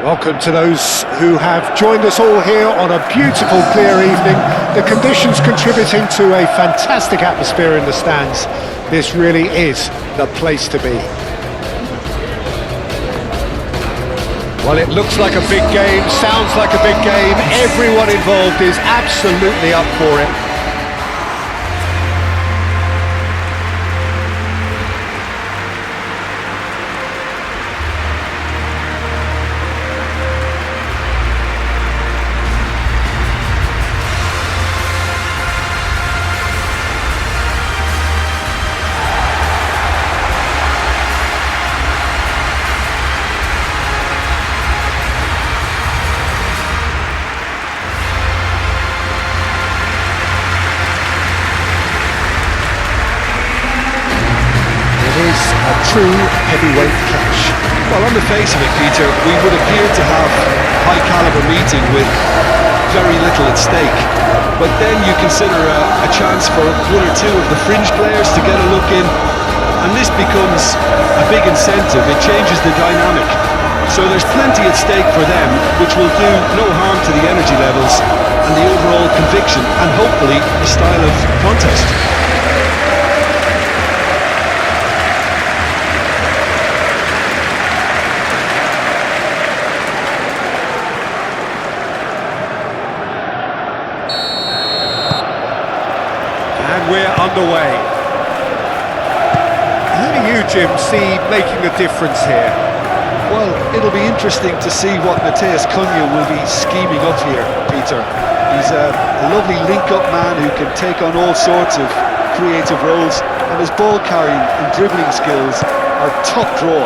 Welcome to those who have joined us all here on a beautiful, clear evening. The conditions contributing to a fantastic atmosphere in the stands. This really is the place to be. Well, it looks like a big game, sounds like a big game. Everyone involved is absolutely up for it. A true heavyweight clash. Well, on the face of it, Peter, we would appear to have a high-caliber meeting with very little at stake. But then you consider a chance for one or two of the fringe players to get a look in, and this becomes a big incentive. It changes the dynamic. So there's plenty at stake for them, which will do no harm to the energy levels and the overall conviction, and hopefully the style of contest. We're underway. Who do you, Jim, see making the difference here? Well, it'll be interesting to see what Matheus Cunha will be scheming up here, Peter. He's a lovely link-up man who can take on all sorts of creative roles, and his ball-carrying and dribbling skills are top draw.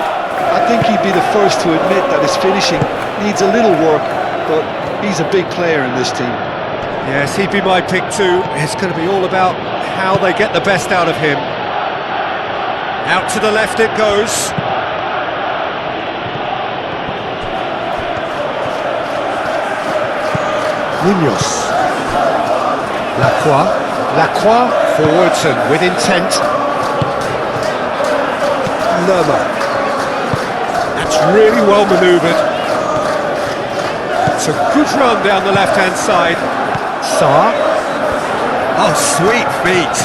I think he'd be the first to admit that his finishing needs a little work, but he's a big player in this team. Yes, he'd be my pick too. It's going to be all about how they get the best out of him. Out to the left it goes. Munoz. Lacroix forwards and with intent. Lerma. That's really well manoeuvred. It's a good run down the left-hand side. Sarr. Oh, sweet feet.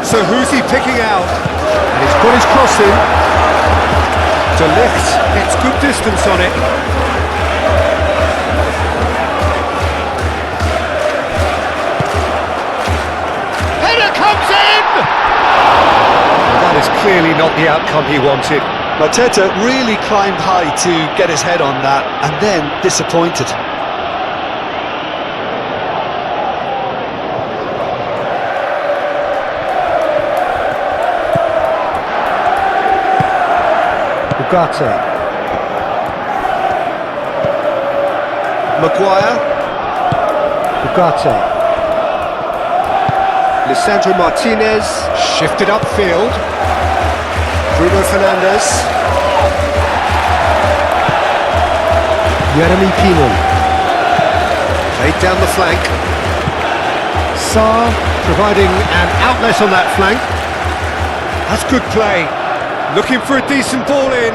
So who's he picking out? And he's got his cross in. To lift, it's good distance on it. Header comes in! Well, that is clearly not the outcome he wanted. Mateta really climbed high to get his head on that, and then disappointed. Ugarte. Maguire. Ugarte. Lisandro Martinez shifted upfield. Bruno Fernandes. Jeremy Pino. Played down the flank. Sarr providing an outlet on that flank. That's good play. Looking for a decent ball in.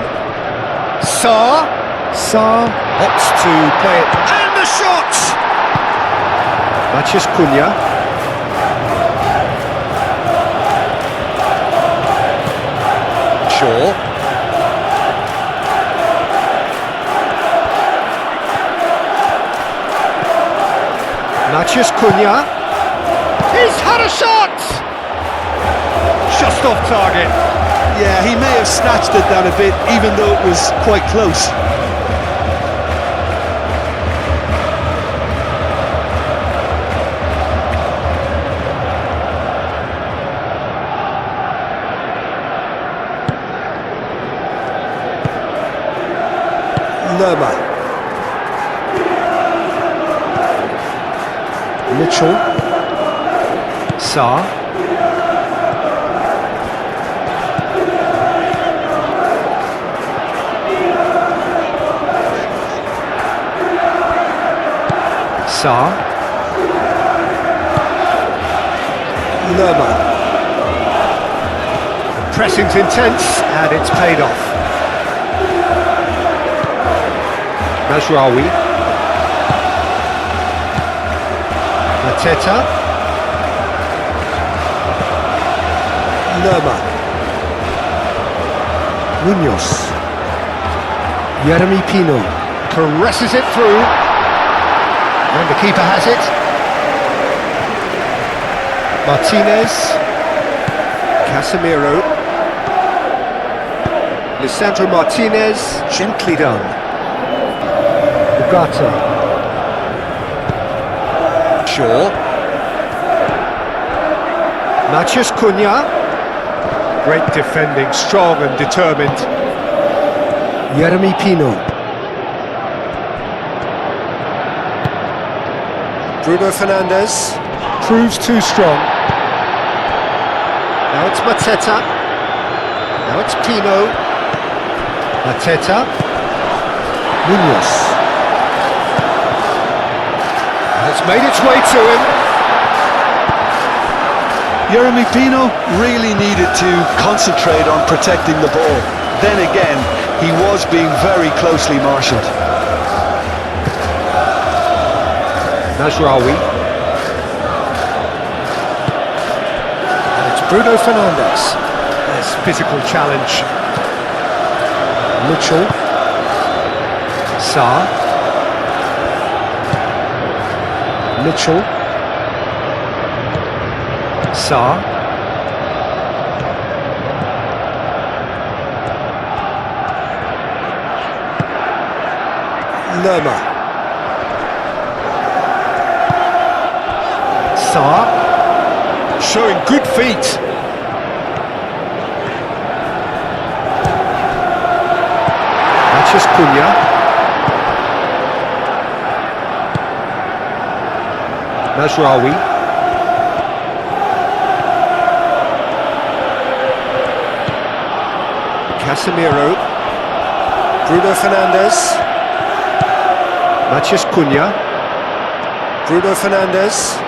Sarr opts to play it. And the shot! Matheus Cunha. Shaw. Matheus Cunha. He's had a shot! Just off target. Yeah, he may have snatched it down a bit, even though it was quite close. Lerma. Mitchell. Sarr. Sarr. Lerma. Pressing's intense and it's paid off. Mazraoui. Mateta. Lerma. Munoz. Jeremy Pino. Caresses it through. And the keeper has it. Martinez. Casemiro. Lisandro Martinez. Gently done. Ugarte. Shaw. Matheus Cunha. Great defending, strong and determined. Jeremy Pino. Bruno Fernandes. Proves too strong. Now it's Mateta. Now it's Pino. Mateta. Munoz. And it's made its way to him. Jeremy Pino really needed to concentrate on protecting the ball. Then again, he was being very closely marshalled. Mazraoui. And it's Bruno Fernandes. Nice physical challenge. Mitchell. Sarr. Mitchell. Sarr. Lerma. Sarr. Showing good feet. Matheus Cunha. Mazraoui. Casemiro. Bruno Fernandes. Matheus Cunha. Bruno Fernandes.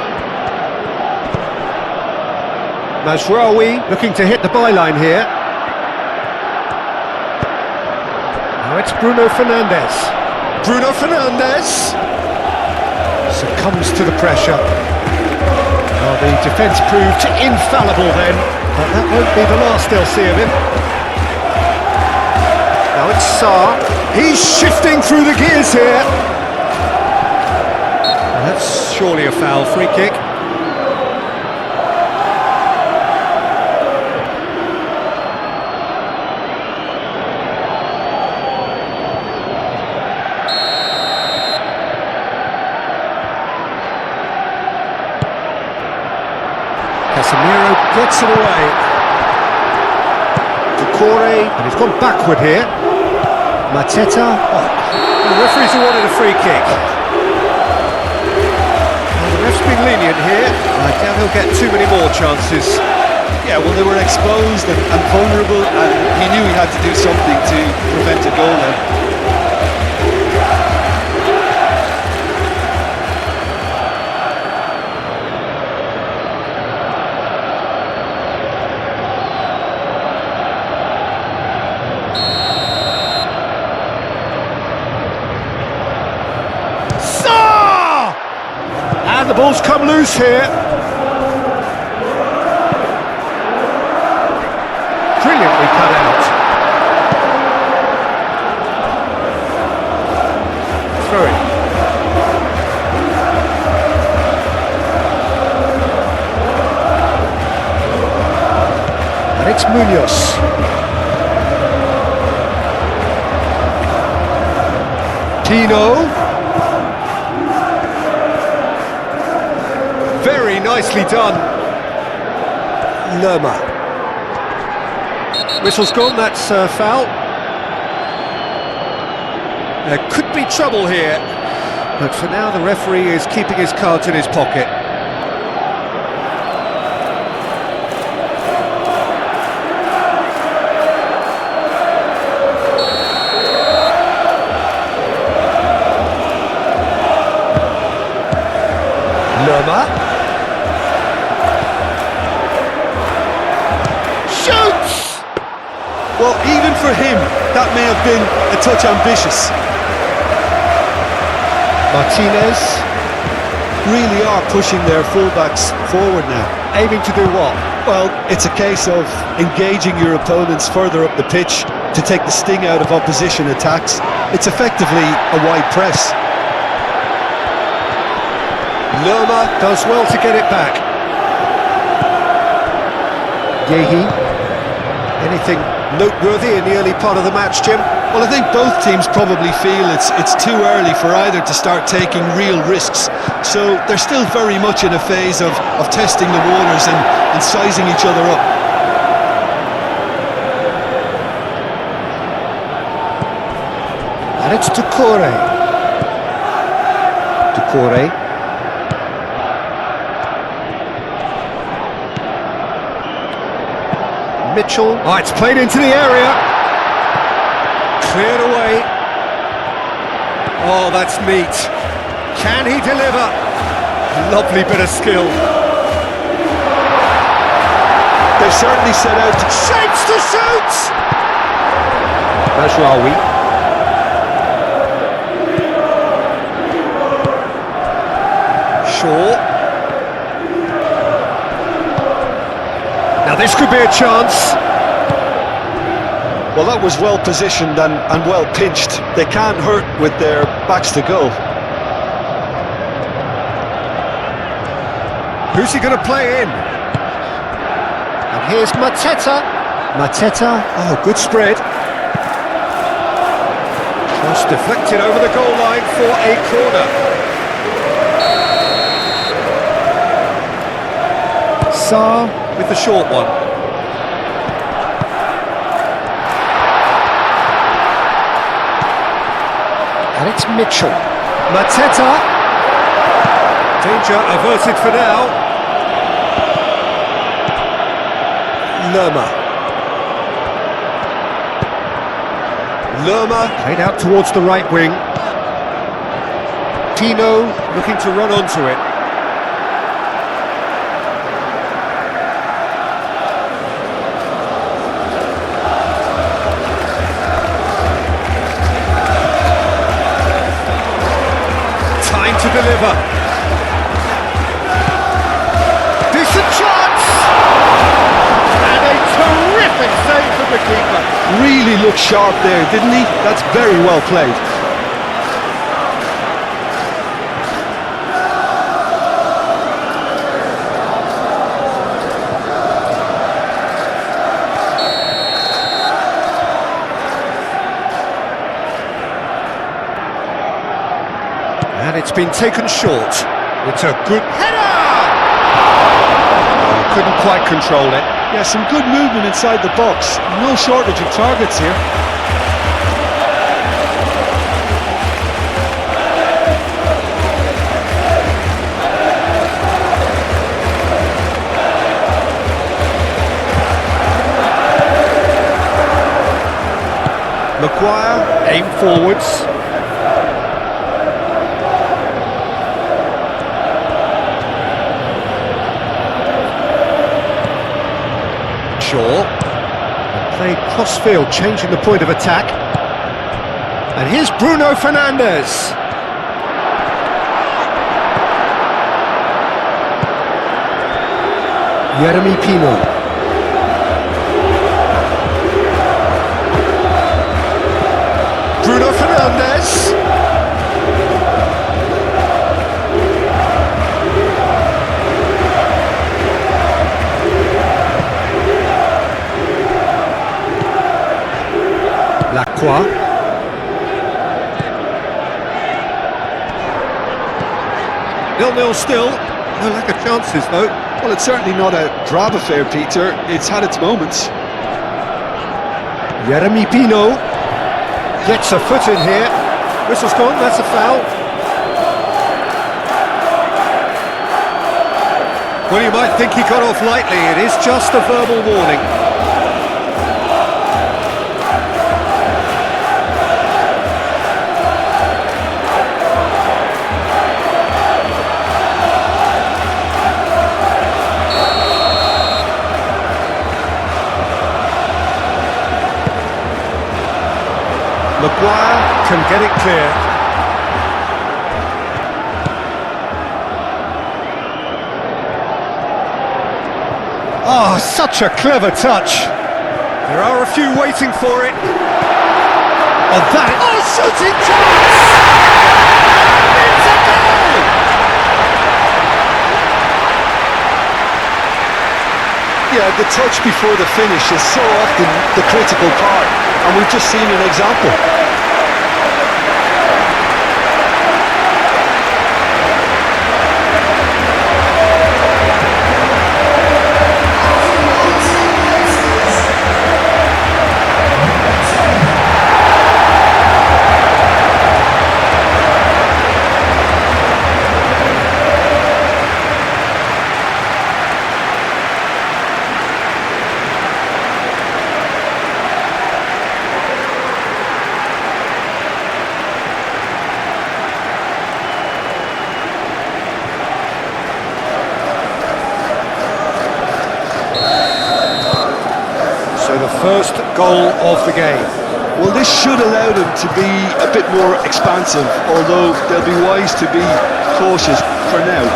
Mazraoui looking to hit the byline here. Now it's Bruno Fernandes. Bruno Fernandes succumbs to the pressure. Well, the defence proved infallible then, but that won't be the last they'll see of him. Now it's Sarr. He's shifting through the gears here. Well, that's surely a foul. Free kick. Casemiro gets it away. Decore, and he's gone backward here. Mateta. Oh, the referee's awarded a free kick. Well, the ref's been lenient here. I doubt he'll get too many more chances. Yeah, well, they were exposed and vulnerable, and he knew he had to do something to prevent a goal then. And the ball's come loose here. Brilliantly cut out. Throw it. And it's Munoz. Pino. Very nicely done. Lerma. Whistle's gone, that's foul. There could be trouble here, but for now the referee is keeping his cards in his pocket. Lerma. Shoots! Well, even for him, that may have been a touch ambitious. Martinez, Really are pushing their fullbacks forward now. aiming to do what? Well, it's a case of engaging your opponents further up the pitch to take the sting out of opposition attacks. It's effectively a wide press. Lerma does well to get it back. Yehi. Anything noteworthy in the early part of the match, Jim? Well, I think both teams probably feel it's too early for either to start taking real risks. So they're still very much in a phase of testing the waters and sizing each other up. And it's Doucouré. Doucouré. Mitchell. Oh, it's played into the area. Cleared away. Oh, that's neat. Can he deliver? Lovely bit of skill. They've certainly set out to... Shapes to shoot! Majraoui. Shaw. Now this could be a chance. Well, that was well positioned and well pinched. They can't hurt with their backs to goal. Who's he going to play in? And here's Mateta. Mateta, oh, good spread. Cross deflected over the goal line for a corner. Sarr with the short one. And it's Mitchell. Mateta. Danger averted for now. Lerma. Played out towards the right wing. Tino looking to run onto it. Time to deliver. Decent chance! And a terrific save from the keeper. Really looked sharp there, didn't he? That's very well played. And it's been taken short. It's a good header! Couldn't quite control it. Yeah, some good movement inside the box. No shortage of targets here. Maguire, aim forwards. Shaw. Played cross-field, changing the point of attack. And here's Bruno Fernandes. Yeremy Pino. Bruno Fernandes. Lacroix. 0-0 still. No lack of chances though. Well, it's certainly not a drab affair, Peter. It's had its moments. Yeremy Pino gets a foot in here. Whistle's gone, that's a foul. Well, you might think he got off lightly. It is just a verbal warning. Maguire can get it clear. Oh, such a clever touch. There are a few waiting for it. Oh, that... Oh, shooting chance! It's a goal! Yeah, the touch before the finish is so often the critical part, and we've just seen an example. So the first goal of the game. Well, this should allow them to be a bit more expansive, although they'll be wise to be cautious for now.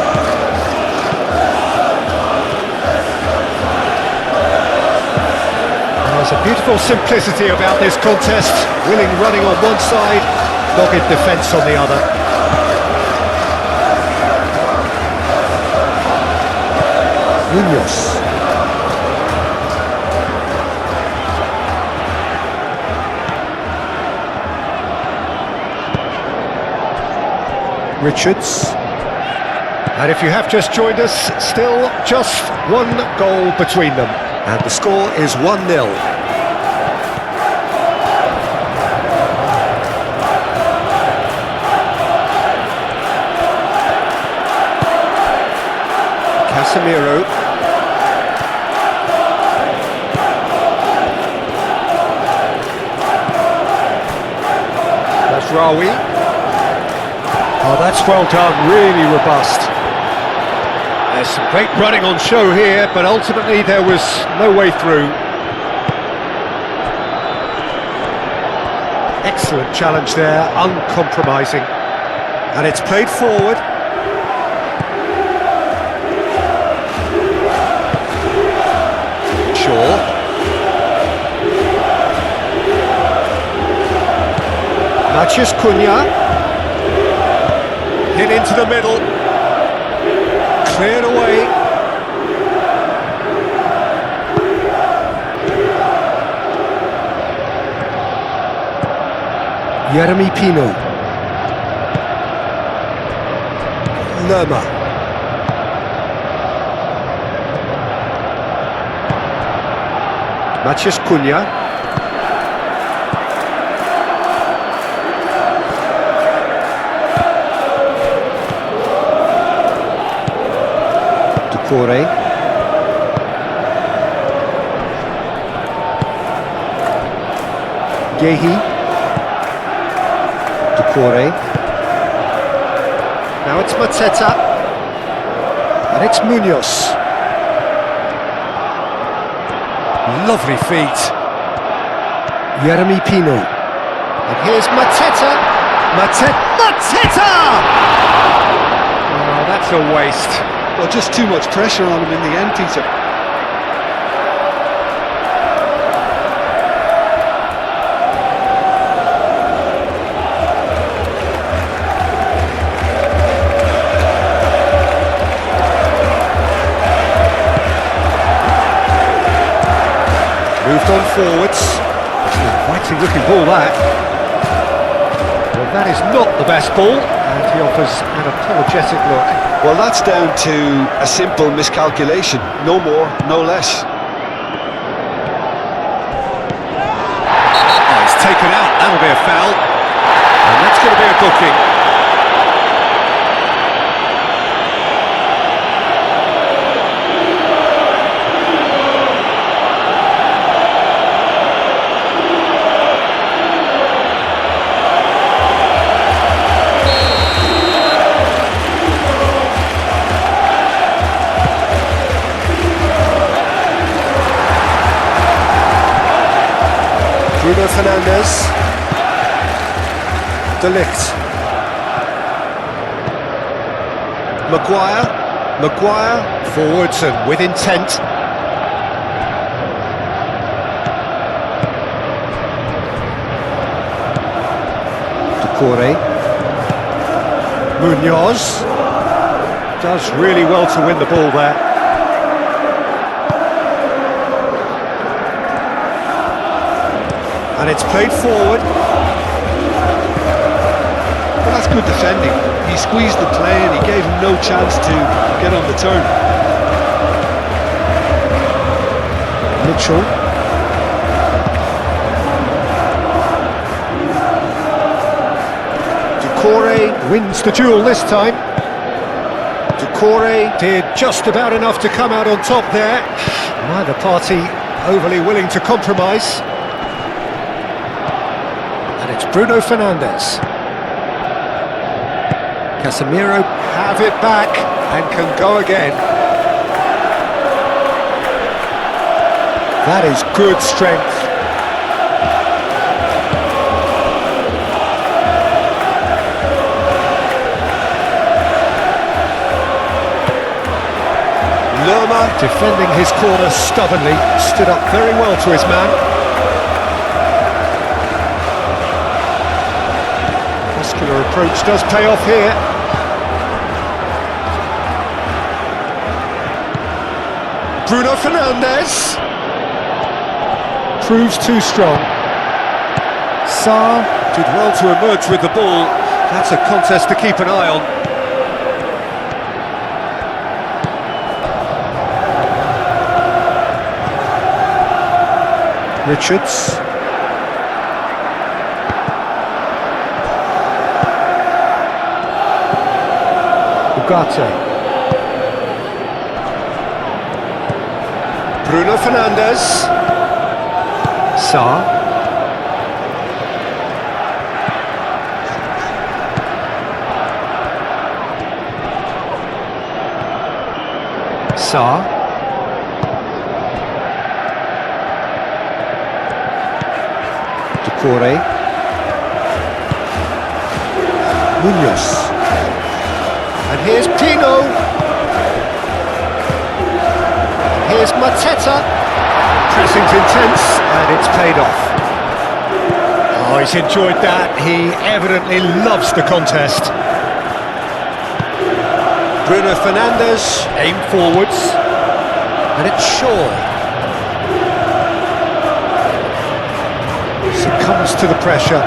There's a beautiful simplicity about this contest. Willing running on one side, dogged defence on the other. Munoz. Richards. And if you have just joined us, still just one goal between them. And the score is 1-0. Casemiro. That's Rawi. Oh, that's well done, really robust. There's some great running on show here, but ultimately there was no way through. Excellent challenge there, uncompromising. And it's played forward. Shaw. Matheus Cunha. Hit into the middle, cleared away. Jeremy Pino. Lerma. Matheus Cunha. Corey. Gehi. Decore. Now it's Mateta. And it's Munoz. Lovely feet. Jeremy Pino. And here's Mateta. Mateta! Oh, that's a waste. Well, just too much pressure on him in the end, Peter. Moved on forwards. It's an inviting looking ball, that. Well, that is not the best ball, and he offers an apologetic look. Well, that's down to a simple miscalculation, no more, no less. Oh, it's taken out, that'll be a foul. And that's going to be a booking. Bruno Fernandes. De Ligt. Maguire forwards and with intent. Doucouré. Munoz does really well to win the ball there. And it's played forward. Well, that's good defending. He squeezed the play and he gave him no chance to get on the turn. Mitchell. Doucouré wins the duel this time. Doucouré did just about enough to come out on top there. Neither party overly willing to compromise. And it's Bruno Fernandes. Casemiro have it back and can go again. That is good strength. Lerma defending his corner stubbornly, stood up very well to his man. Muscular approach does pay off here. Bruno Fernandes proves too strong. Sarr did well to emerge with the ball. That's a contest to keep an eye on. Richards. Ugarte. Bruno Fernandes. Sarr. Sarr. Doucouré. Munoz. And here's Pino. Here's Mateta. Pressing's intense, and it's paid off. Oh, he's enjoyed that. He evidently loves the contest. Bruno Fernandes, aim forwards. And it's Shaw. Succumbs to the pressure.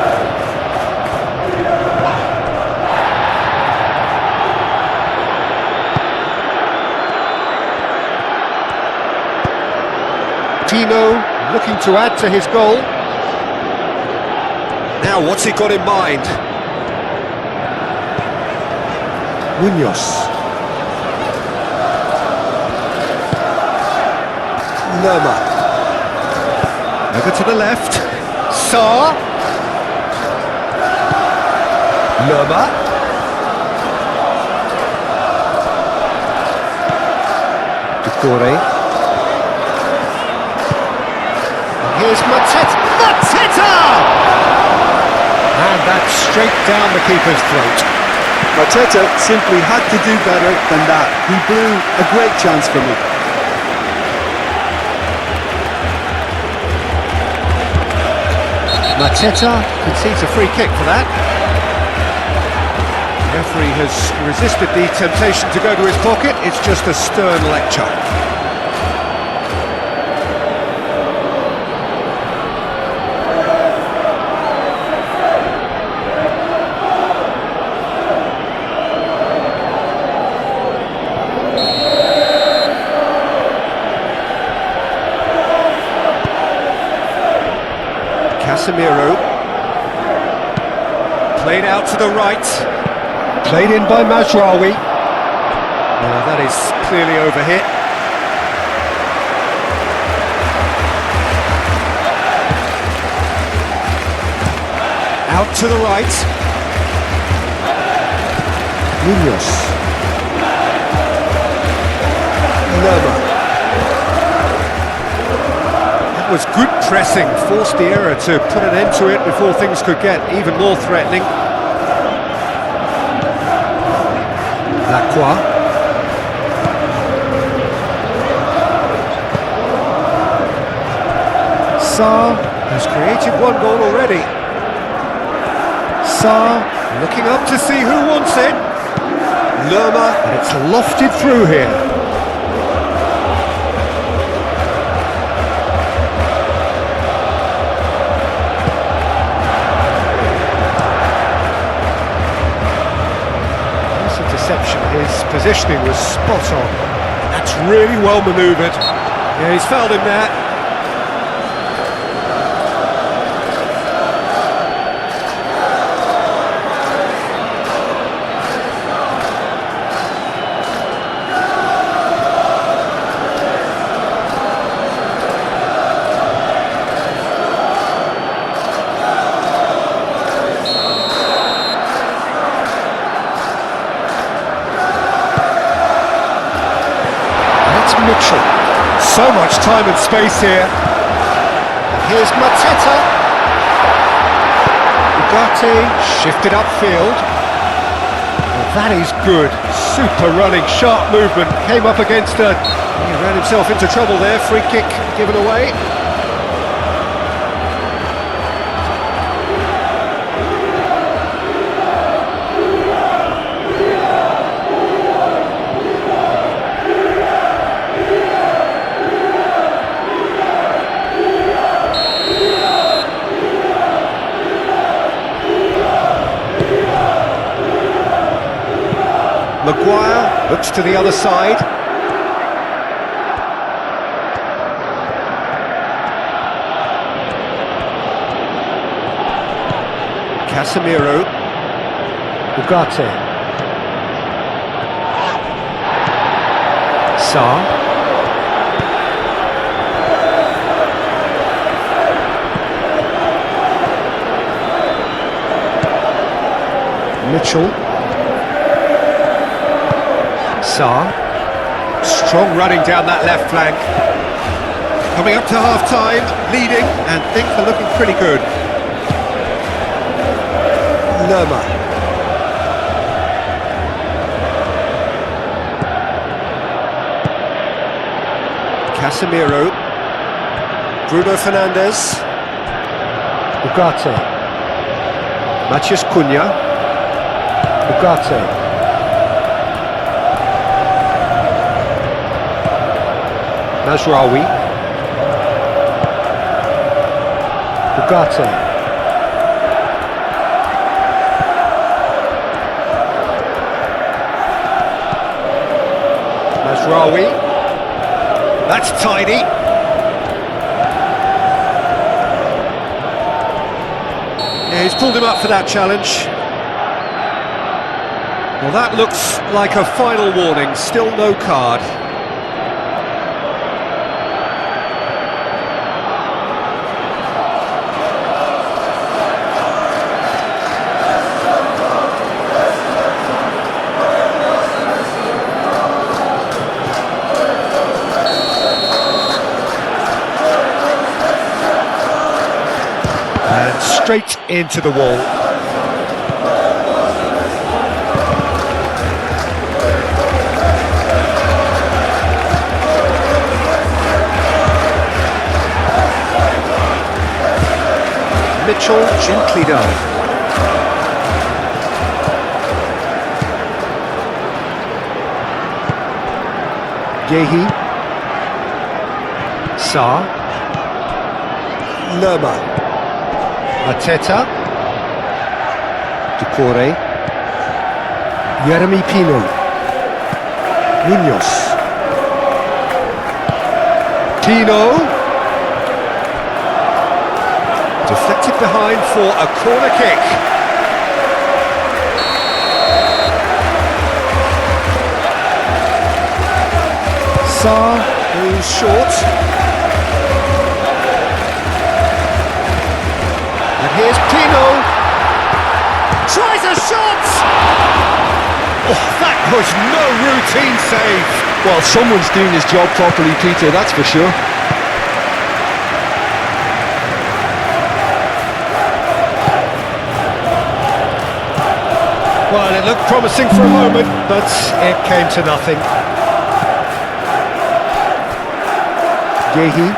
Tino looking to add to his goal. Now, what's he got in mind? Munoz. Lerma. Over to the left. Sarr. Lerma. Doucouré. Here's Mateta. Mateta! And that's straight down the keeper's throat. Mateta simply had to do better than that. He blew a great chance for me. Mateta concedes a free kick for that. The referee has resisted the temptation to go to his pocket. It's just a stern lecture. Casemiro, played out to the right, played in by Mazraoui. Now that is clearly overhit. Out to the right. Munoz. Lerma. Was good pressing, forced the error to put an end to it before things could get even more threatening. Lacroix. Sarr has created one goal already. Sarr looking up to see who wants it. Lerma, and it's lofted through here. That's a deception. His positioning was spot on. That's really well manoeuvred. Yeah, he's fouled him there. Mitchell. So much time and space here. Here's Mateta. Ugarte shifted upfield. Well, that is good. Super running, sharp movement. Came up against a... He ran himself into trouble there. Free kick given away. Maguire looks to the other side. Casemiro. Ugarte. Sarr. Mitchell. Sarr. Strong running down that left flank. Coming up to half-time, leading, and things are looking pretty good. Lerma. Casemiro. Bruno Fernandes. Ugarte. Matheus Cunha. Ugarte. Mazraoui. Ugarte. Mazraoui. That's tidy. Yeah, he's pulled him up for that challenge. Well, that looks like a final warning. Still no card. And straight into the wall. Mitchell gently done. Yehi. Sarr. Lerma. Mateta. Ducore. Yeremy Pino. Munoz. Pino. Deflected behind for a corner kick. Sarr goes short. And here's Pino. Tries a shot! Oh, that was no routine save. Well, someone's doing his job properly, Peter, that's for sure. Well, it looked promising for a moment, but it came to nothing. Yehi.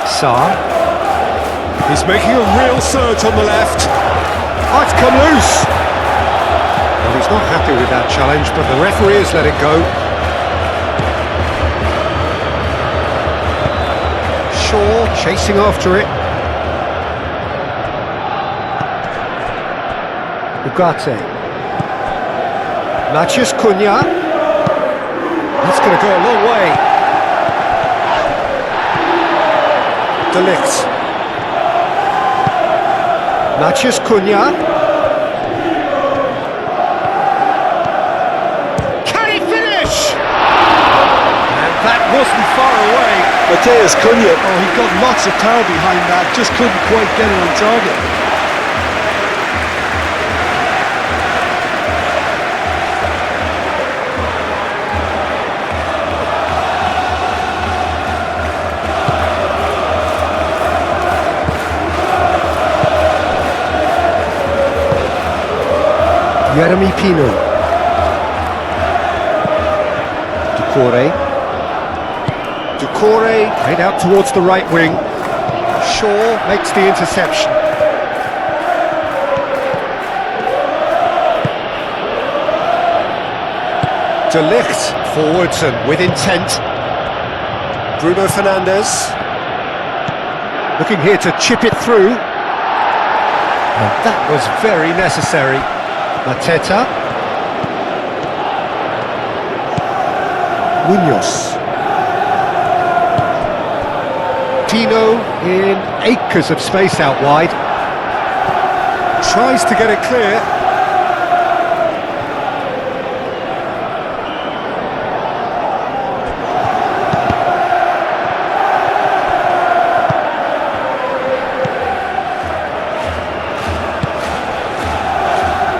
Sarr. He's making a real surge on the left. Oh, it's come loose. Well, he's not happy with that challenge, but the referee has let it go. Shaw chasing after it. Ugarte. Matheus Cunha. That's going to go a long way. De Ligt. Matheus Cunha. Can he finish? And that wasn't far away. Matheus Cunha, oh, he got lots of power behind that, just couldn't quite get it on target. Jeremy Pino. Doucouré head out towards the right wing. Shaw makes the interception. De Ligt forwards and with intent. Bruno Fernandes looking here to chip it through. And that was very necessary. Mateta. Munoz. Tino in acres of space out wide. Tries to get it clear.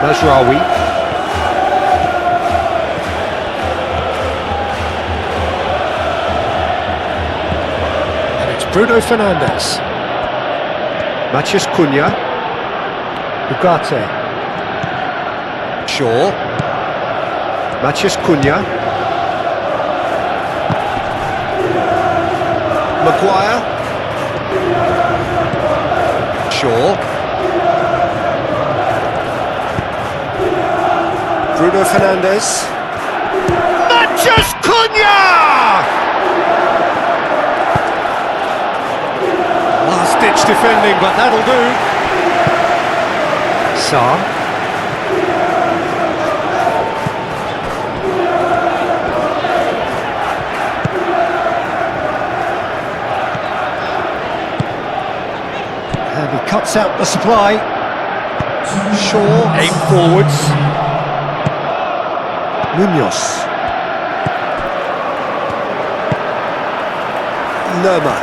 Mazraoui. And it's Bruno Fernandes. Matheus Cunha. Ugarte. Shaw. Matheus Cunha. Maguire. Shaw. Bruno Fernandes. Matheus Cunha! Last-ditch defending, but that'll do. Sarr. And he cuts out the supply. Shaw, aim forwards. Munoz. Lerma.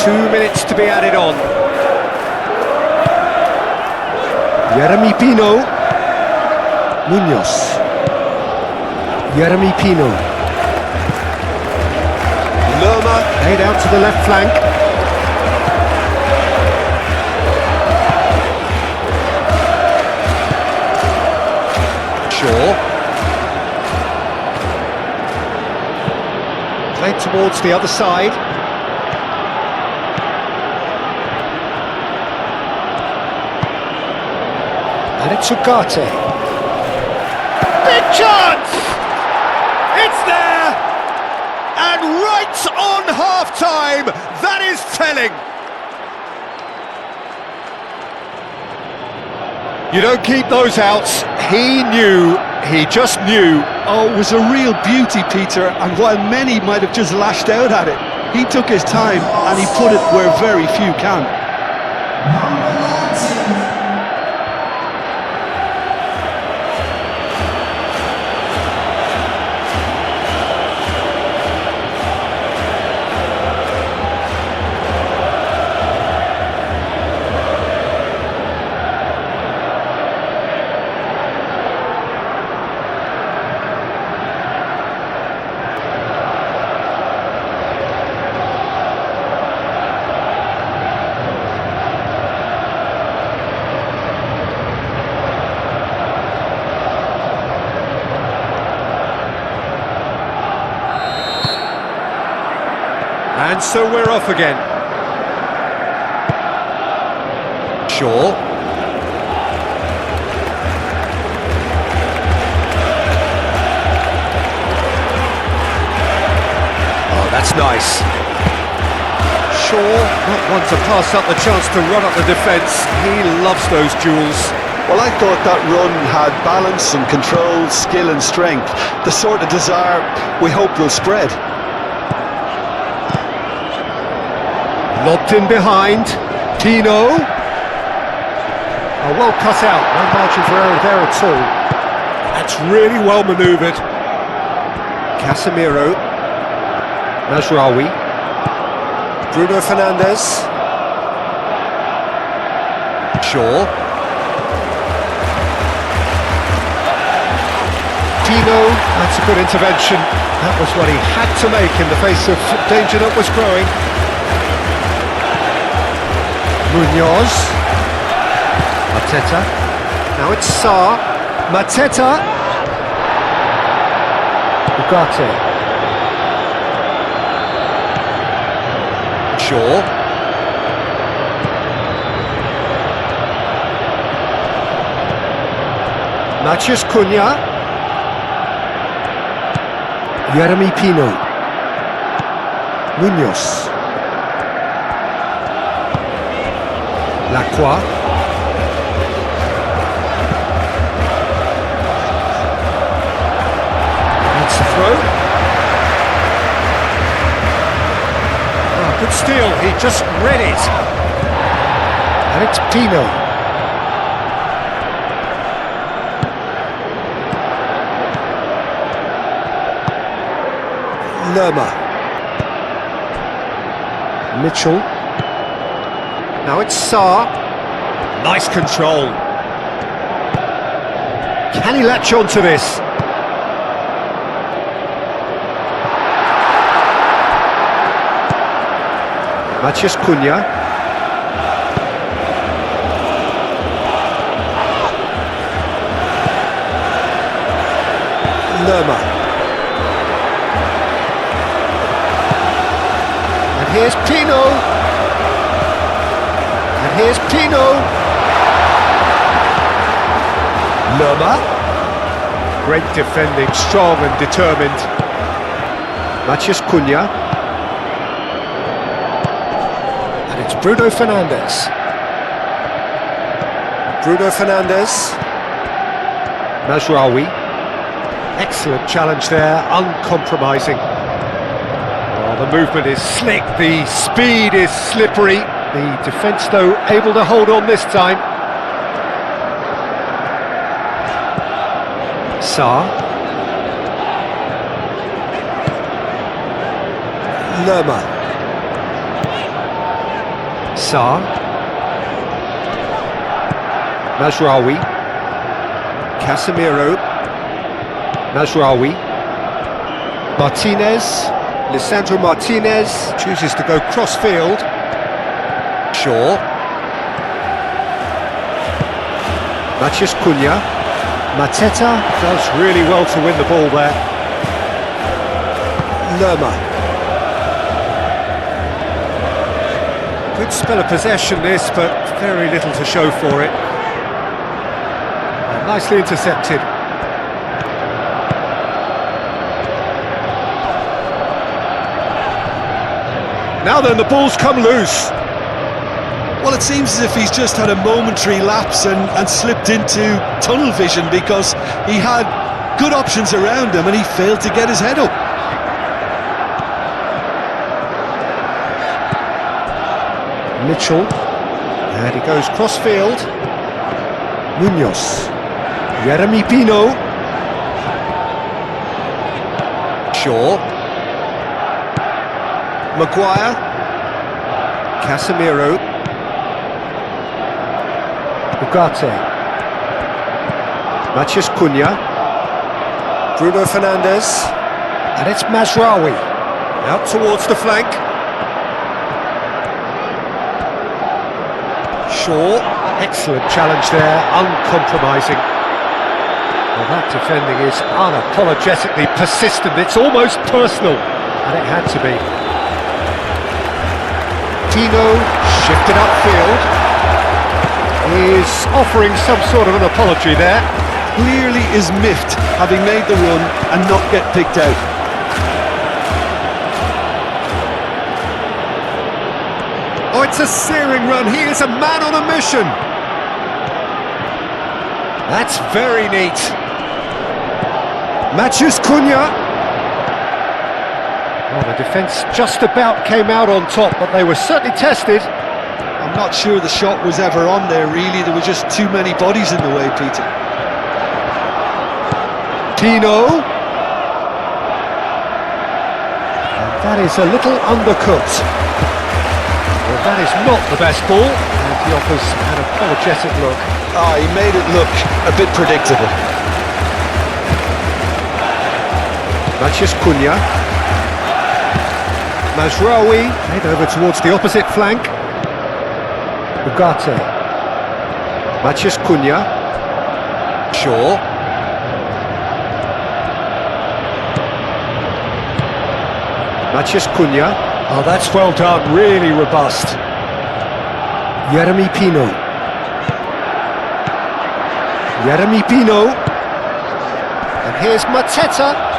2 minutes to be added on. Jeremy Pino. Munoz. Jeremy Pino. Lerma laid out to the left flank. Played towards the other side. And it's Ugarte. Big chance! It's there! And right on half-time, that is telling. You don't keep those outs. He just knew. Oh, it was a real beauty, Peter, and while many might have just lashed out at it, he took his time and he put it where very few can. so we're off again. Shaw. Oh, that's nice. Shaw, not one to pass up the chance to run up the defence. He loves those duels. Well, I thought that run had balance and control, skill and strength, the sort of desire we hope will spread. Lobbed in behind. Tino. Oh, well cut out. No margin for error there at all. That's really well manoeuvred. Casemiro. Mazraoui. Bruno Fernandes. Shaw. Tino, that's a good intervention. That was what he had to make in the face of danger that was growing. Munoz. Mateta. Now it's Sarr. Mateta. Ugarte. Shaw. Matheus Cunha. Jeremy Pino. Munoz. Lacroix. That's the throw. Oh, good steal, he just read it. And it's Pino. Lerma. Mitchell. Now it's Sarr. Nice control. Can he latch on to this? Matheus Cunha. Lerma. Here's Pino. And here's Pino. Lerma. Great defending, strong and determined. Matheus Cunha. And it's Bruno Fernandes. Bruno Fernandes. Mazraoui. Excellent challenge there, uncompromising. The movement is slick, the speed is slippery. The defence, though, able to hold on this time. Sarr. Lerma. Sarr. Mazraoui. Casemiro. Mazraoui. Martinez. Lisandro Martinez chooses to go cross-field. Shaw. Matheus Cunha. Mateta does really well to win the ball there. Lerma. Good spell of possession this, but very little to show for it. Nicely intercepted. Now then, the ball's come loose. Well, it seems as if he's just had a momentary lapse and slipped into tunnel vision, because he had good options around him and he failed to get his head up. Mitchell. And he goes cross-field. Munoz. Jeremy Pino. Shaw. Maguire. Casemiro. Ugarte. Matheus Cunha. Bruno Fernandes. And it's Mazraoui. Out towards the flank. Shaw. Excellent challenge there, uncompromising. Well, that defending is unapologetically persistent. It's almost personal, and it had to be. Tino, shifted upfield. Is offering some sort of an apology there. Clearly is miffed having made the run and not get picked out. Oh, it's a searing run. He is a man on a mission. That's very neat. Matheus Cunha. Oh, the defence just about came out on top, but they were certainly tested. I'm not sure the shot was ever on there, really. There were just too many bodies in the way, Peter. Tino. And that is a little undercooked. Well, that is not the best ball, and he offers an apologetic look. Ah, he made it look a bit predictable. Matheus Cunha. Mazraoui, head over towards the opposite flank. Ugarte. Matheus Cunha. Shaw. Matheus Cunha. Oh, that's well done, really robust. Yeremy Pino. Yeremy Pino. And here's Mateta.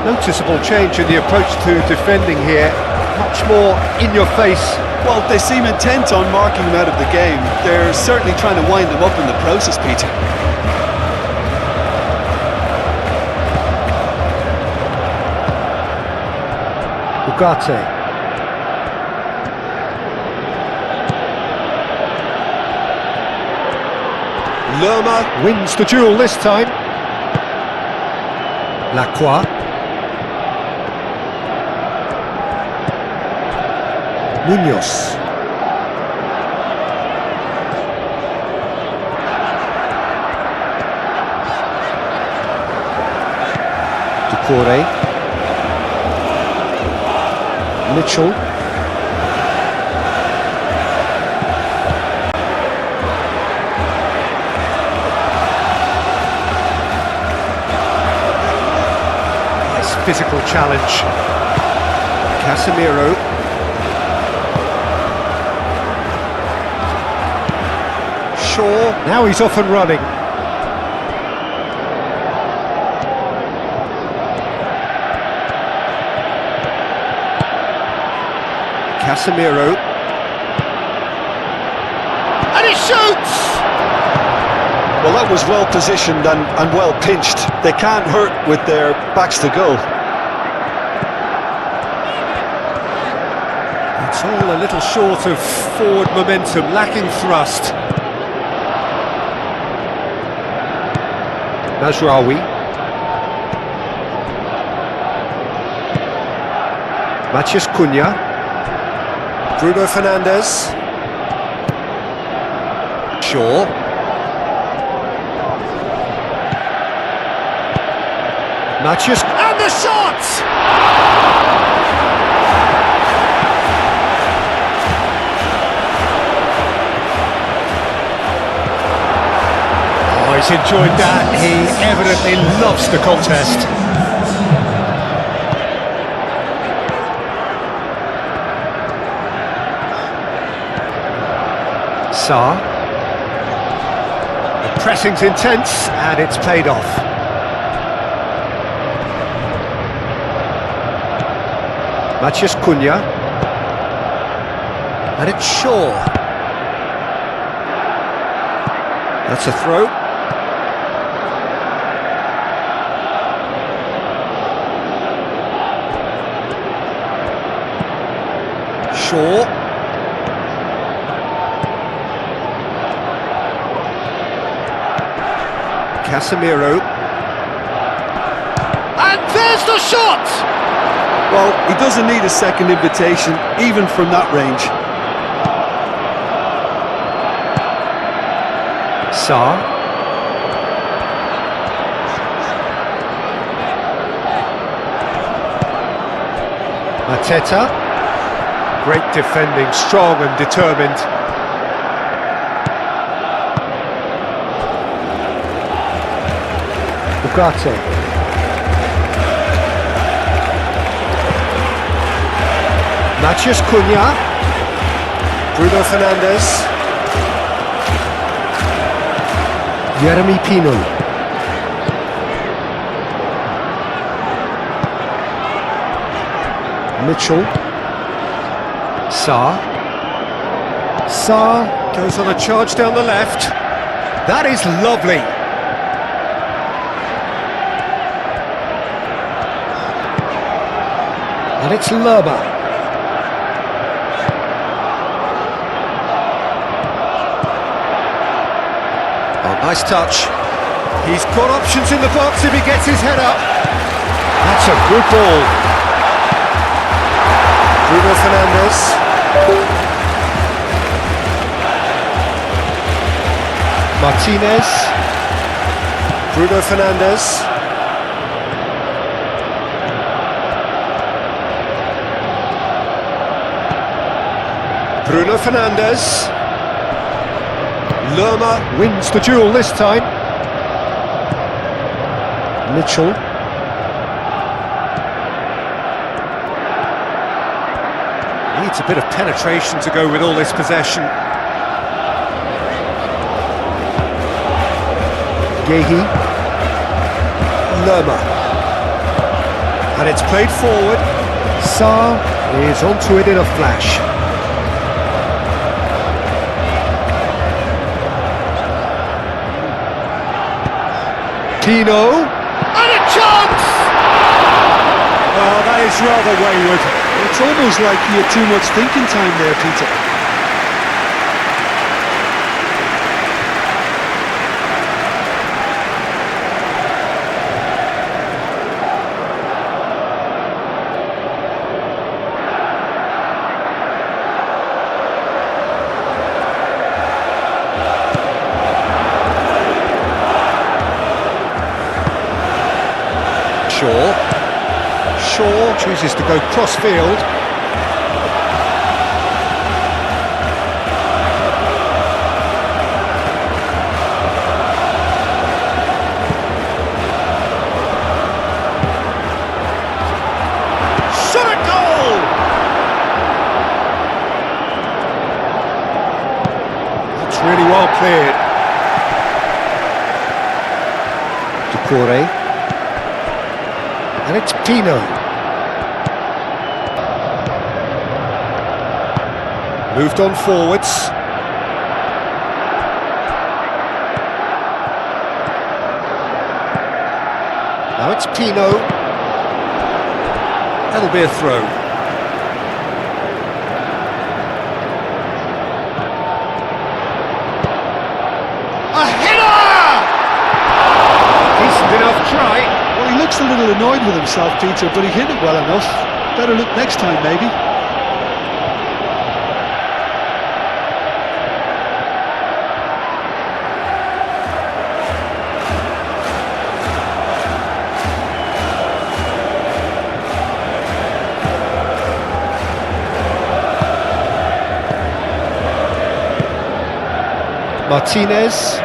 Noticeable change in the approach to defending here. Much more in your face. Well, they seem intent on marking him out of the game. They're certainly trying to wind him up in the process, Peter. Ugarte. Lerma wins the duel this time. Lacroix. Munoz. Ducouré. Mitchell. Nice physical challenge. Casemiro. Shaw. Now he's off and running. Casemiro. And he shoots! Well, that was well positioned and well pinched. They can't hurt with their backs to goal. It's all a little short of forward momentum, lacking thrust. Mazraoui. Matheus Cunha. Bruno Fernandes. Shaw. Matheus. And the shot! Oh, he's enjoyed that. He evidently loves the contest. Sarr. The pressing's intense and it's paid off. Matheus Cunha. And it's Shaw. That's a throw. Shaw. Casemiro. And there's the shot! Well, he doesn't need a second invitation, even from that range. Sarr. Mateta. Great defending, strong and determined. Ugarte. Matheus Cunha. Bruno Fernandes. Jeremy Pino. Mitchell. Sarr. Sarr. Goes on a charge down the left. That is lovely. And it's Lerma. Oh, nice touch. He's got options in the box if he gets his head up. That's a good ball. Bruno Fernandes. Martinez. Bruno Fernandes. Bruno Fernandes. Lerma wins the duel this time. Mitchell. Needs a bit of penetration to go with all this possession. Gehi. Lerma. And it's played forward. Sarr is onto it in a flash. Pino. And a chance! Well, that is rather wayward. It's almost like he had too much thinking time there, Peter. Shaw chooses to go cross-field. Shot at goal! That's really well cleared. Decore. And it's Pino. Moved on forwards. Now it's Pino. That'll be a throw. A header! Decent enough try. Well, he looks a little annoyed with himself, Peter, but he hit it well enough. Better look next time, maybe. Martinez.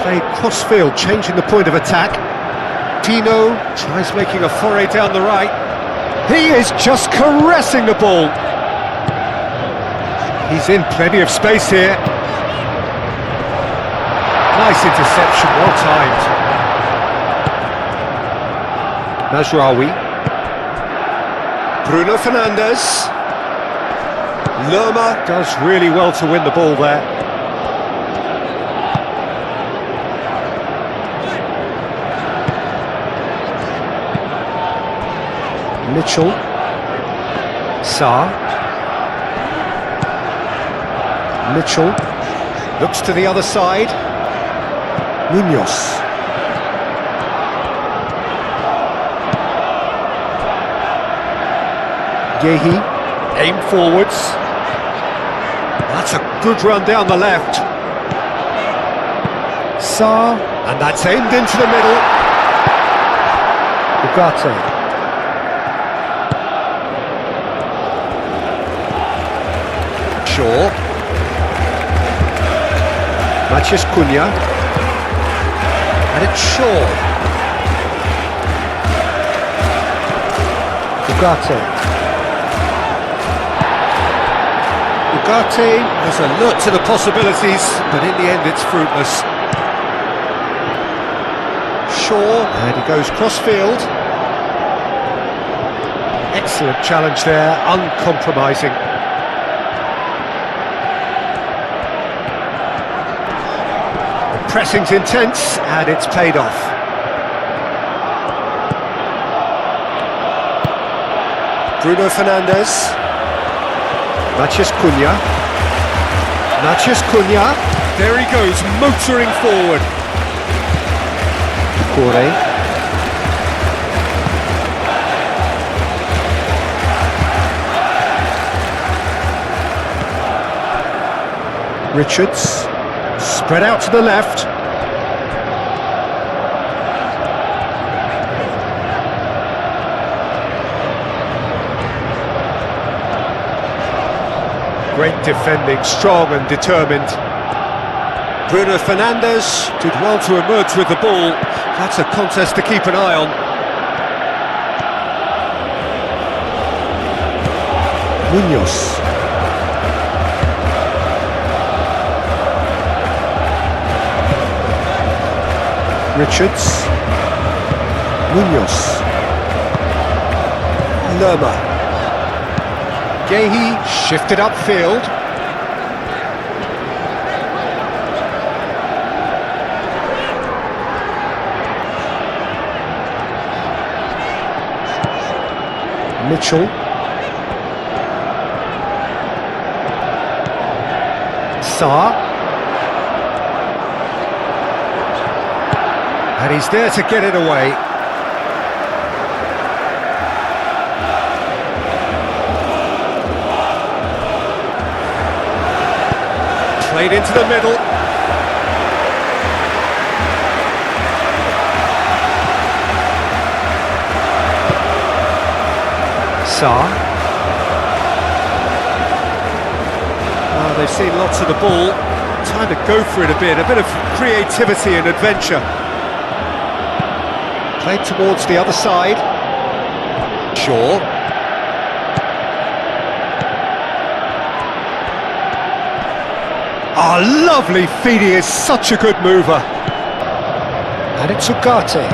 Played cross-field, changing the point of attack. Pino tries making a foray down the right. He is just caressing the ball. He's in plenty of space here. Nice interception, well timed. Mazraoui. Bruno Fernandes. Lerma does really well to win the ball there. Mitchell. Sarr. Mitchell. Looks to the other side. Munoz. Gehi. Aim forwards. That's a good run down the left. Sarr. And that's aimed into the middle. Ugarte. Shaw. Matheus Cunha. And it's Shaw. Ugarte. Ugarte has alert to the possibilities, but in the end it's fruitless. Shaw, and he goes cross-field. Excellent challenge there, uncompromising. The pressing's intense, and it's paid off. Bruno Fernandes. Matheus Cunha. Matheus Cunha. There he goes, motoring forward. Corey. Richards. Spread out to the left. Great defending, strong and determined. Bruno Fernandes did well to emerge with the ball. That's a contest to keep an eye on. Munoz. Richards. Munoz. Lerma. Gehi shifted upfield. Mitchell. Sarr. And he's there to get it away. Played into the middle. Sarr. Oh, they've seen lots of the ball. Time to go for it a bit of creativity and adventure. Played towards the other side. Shaw. Oh, lovely feed, he is such a good mover. And it's Ugarte.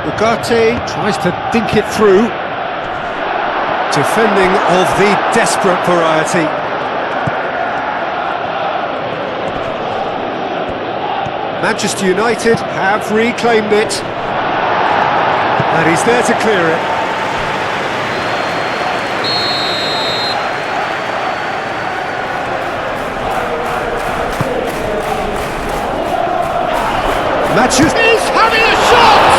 Ugarte tries to dink it through. Defending of the desperate variety. Manchester United have reclaimed it. And he's there to clear it. Matheus is having a shot!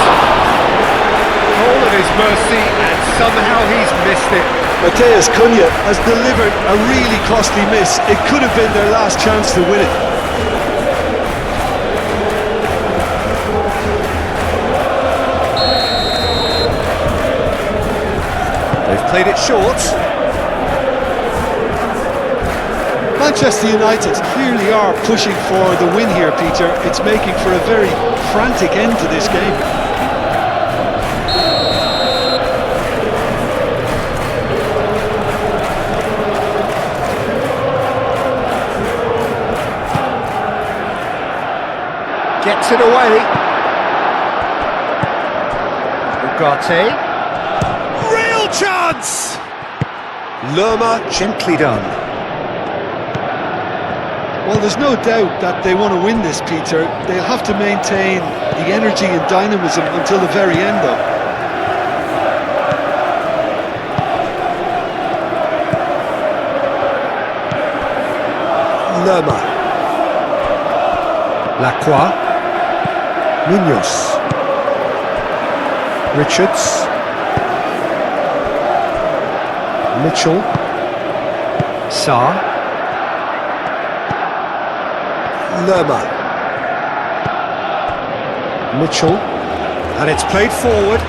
All at his mercy, and somehow he's missed it. Matheus Cunha has delivered a really costly miss. It could have been their last chance to win it. They've played it short. Manchester United clearly are pushing for the win here, Peter. It's making for a very frantic end to this game. Gets it away. Ugarte. Real chance! Lerma, gently done. Well, there's no doubt that they want to win this, Peter. They'll have to maintain the energy and dynamism until the very end, though. Lerma. Lacroix. Munoz. Richards. Mitchell. Sarr. Lerma. Mitchell. And it's played forward.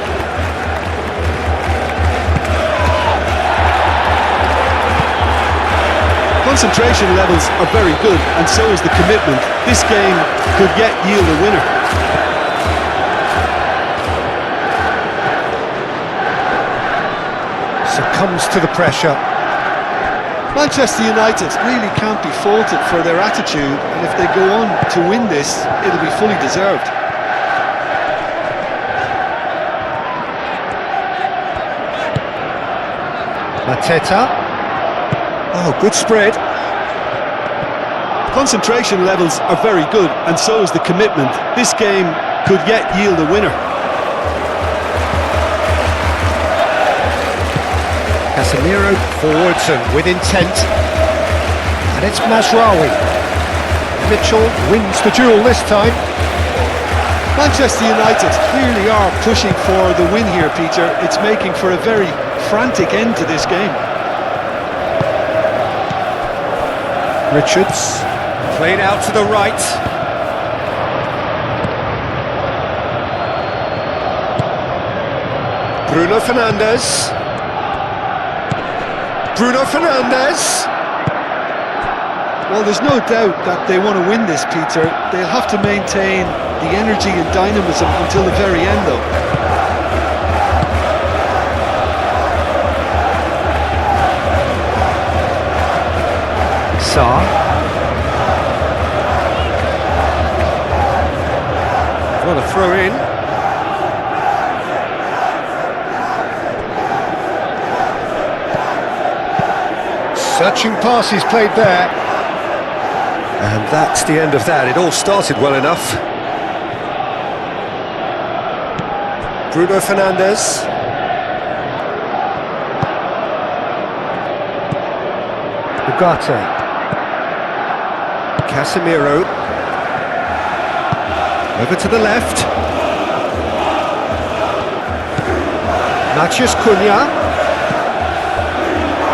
Concentration levels are very good, and so is the commitment. This game could yet yield a winner. Succumbs to the pressure. Manchester United really can't be faulted for their attitude, and if they go on to win this, it'll be fully deserved. Mateta. Oh, good spread. Concentration levels are very good, and so is the commitment. This game could yet yield a winner. Casemiro forwards and with intent. And it's Mazraoui. Mitchell wins the duel this time. Manchester United clearly are pushing for the win here, Peter. It's making for a very frantic end to this game. Richards. Played out to the right. Bruno Fernandes. Bruno Fernandes. Well, there's no doubt that they want to win this, Peter. They'll have to maintain the energy and dynamism until the very end, though. Sarr. Well, a throw in. Searching pass he's played there. And that's the end of that. It all started well enough. Bruno Fernandes. Ugarte. Casemiro. Over to the left. Matheus Cunha.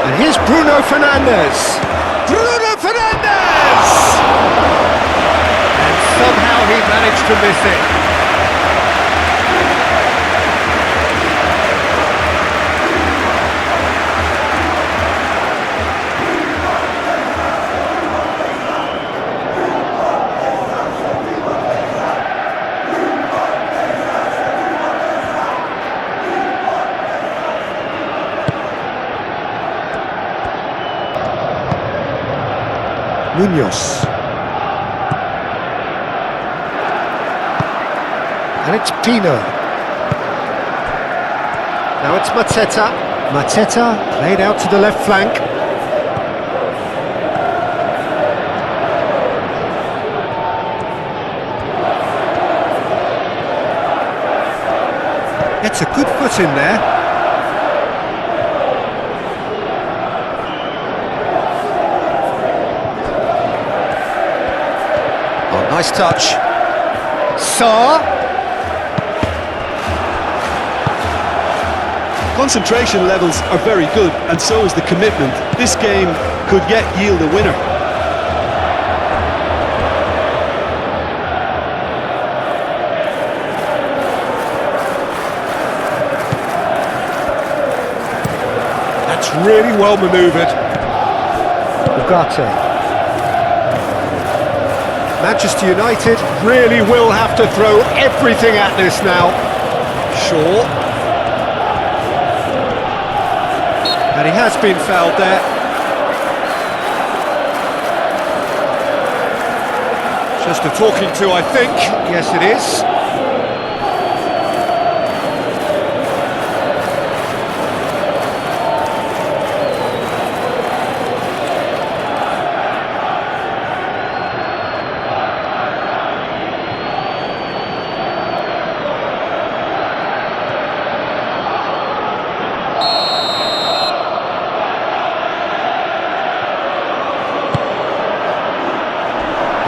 And here's Bruno Fernandes. Bruno Fernandes! And somehow he managed to miss it. Munoz. And it's Pino. Now it's Mateta. Mateta played out to the left flank. Gets a good foot in there. Oh, nice touch. Sarr. Concentration levels are very good, and so is the commitment. This game could yet yield a winner. That's really well manoeuvred. Ugarte. Manchester United really will have to throw everything at this now. Shaw. And he has been fouled there. Just a talking to, I think. Yes, it is.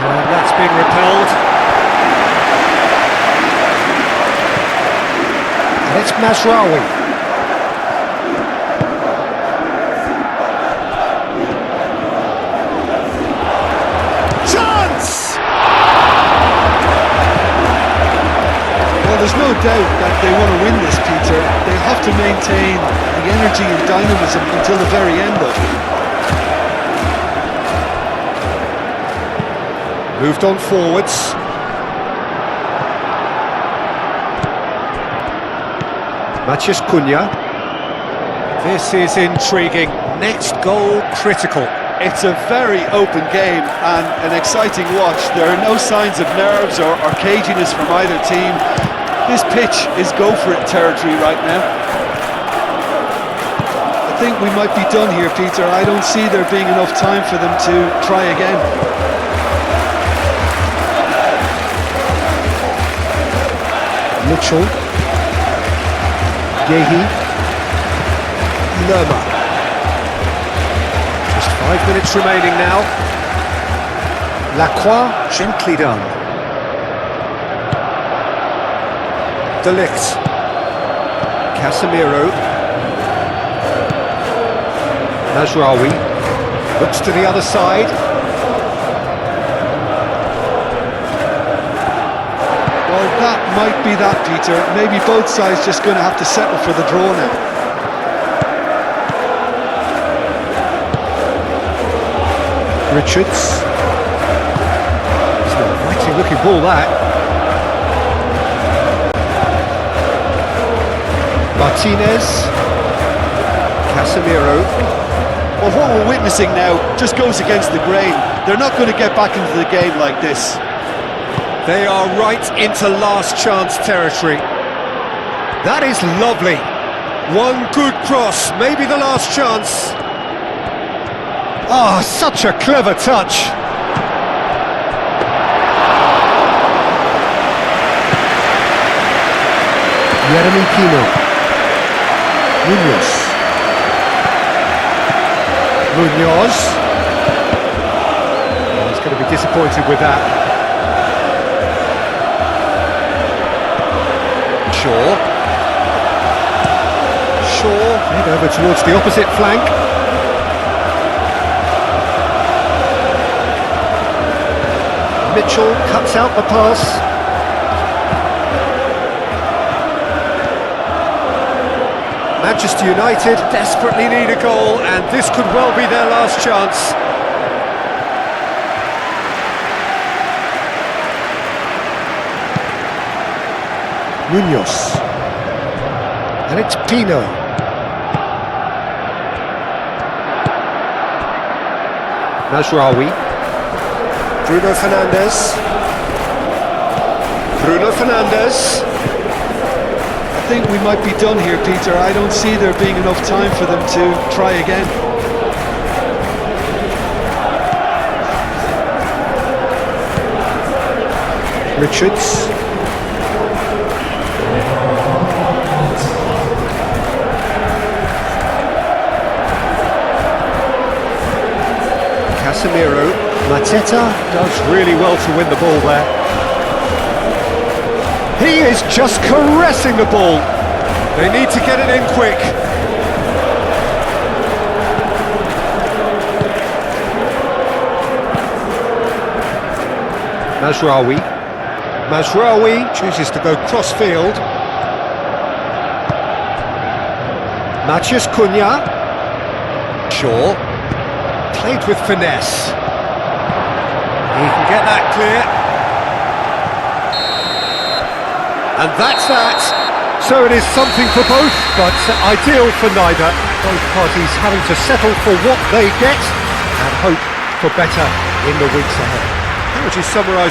And that's been repelled. And it's Mazraoui. Chance! Well, there's no doubt that they want to win this, Peter. They have to maintain the energy and dynamism until the very end, though. Moved on forwards. Matheus Cunha. This is intriguing. Next goal critical. It's a very open game and an exciting watch. There are no signs of nerves or caginess from either team. This pitch is go-for-it territory right now. I think we might be done here, Peter. I don't see there being enough time for them to try again. Mitchell. Yehi. Lerma. Just 5 minutes remaining now. Lacroix, gently done. De Ligt. Casemiro. Mazraoui. Looks to the other side. Well, that might be that, Peter. Maybe both sides just going to have to settle for the draw now. Richards. It's an inviting looking ball, that. Martinez. Casemiro. Well, what we're witnessing now just goes against the grain. They're not going to get back into the game like this. They are right into last chance territory. That is lovely. One good cross, maybe the last chance. Ah, such a clever touch. Yeremy Pino. Munoz. Munoz. Oh, he's going to be disappointed with that. Shaw. Head over towards the opposite flank. Mitchell cuts out the pass. Manchester United desperately need a goal, and this could well be their last chance. Munoz. And it's Pino. Mazraoui. Bruno Fernandes. I think we might be done here, Peter. I don't see there being enough time for them to try again. Richards. Casemiro. Mateta does really well to win the ball there. He is just caressing the ball. They need to get it in quick. Mazraoui chooses to go cross-field. Matheus Cunha. Shaw. Played with finesse. He can get that clear. And that's that. So it is something for both, but ideal for neither. Both parties having to settle for what they get and hope for better in the weeks ahead. How would you summarise